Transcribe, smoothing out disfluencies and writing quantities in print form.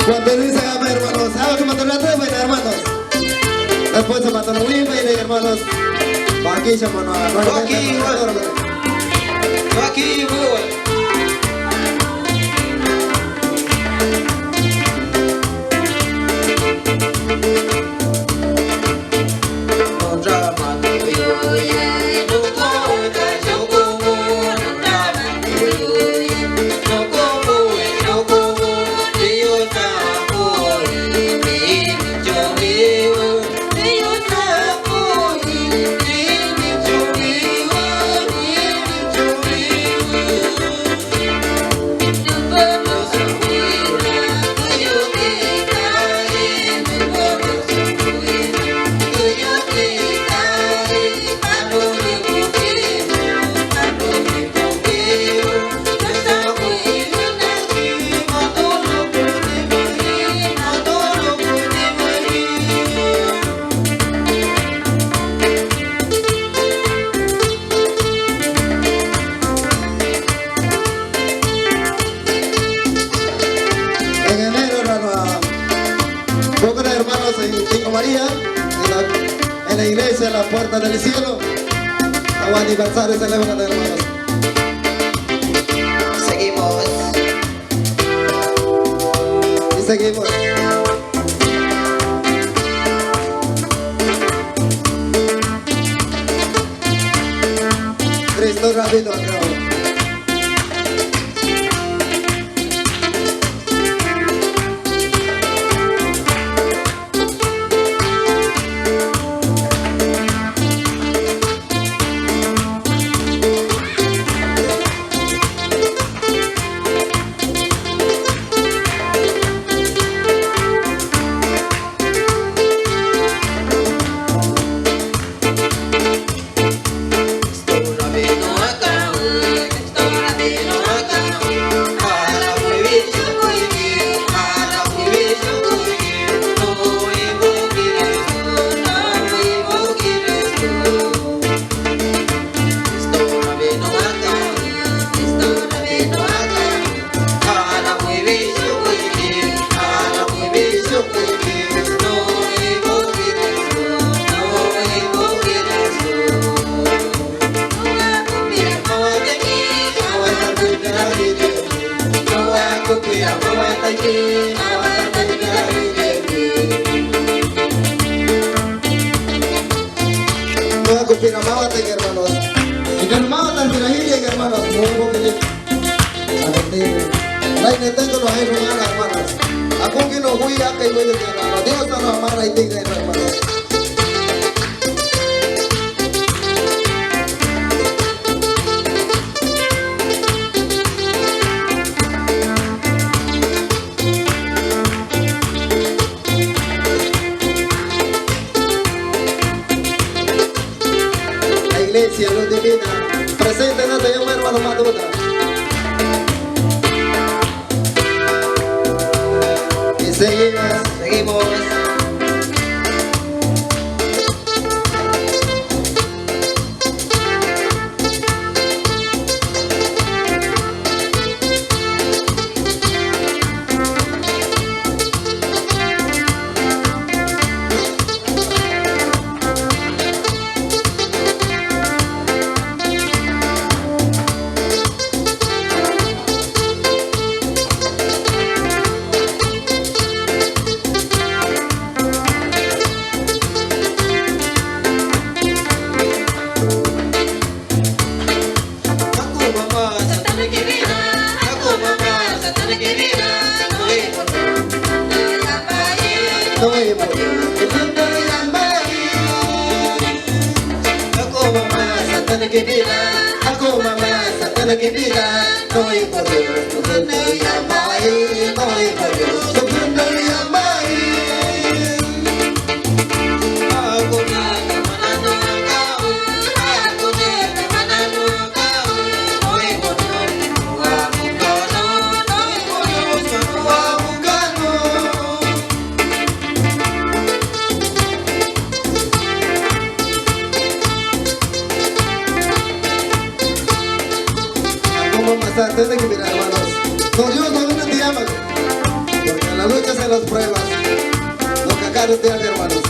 Cuando dice amén, hermanos, hago que matar la toma, hermanos. Después se matan a un hermanos. Aquí se mano a la Aquí, María en la iglesia, en la puerta del cielo. A aniversario celebran, hermanos. Seguimos. Y seguimos. Cristo rápido acá. Hermanos, y que hermanos también hermanos, muy poquito. Lain tengo los hermanos. Aku que no voy a que voy a hermanos. Dios está nos amara y diga hermanos. Iglesia, luz divina, presente en este llama hermano Madruga. Y seguimos. Aku mama satana que vida, no hay poder, no hay poder, no hay Antes de que mira, hermanos, con Dios no te llaman, porque en la lucha las pruebas. Los cacaros de hermanos.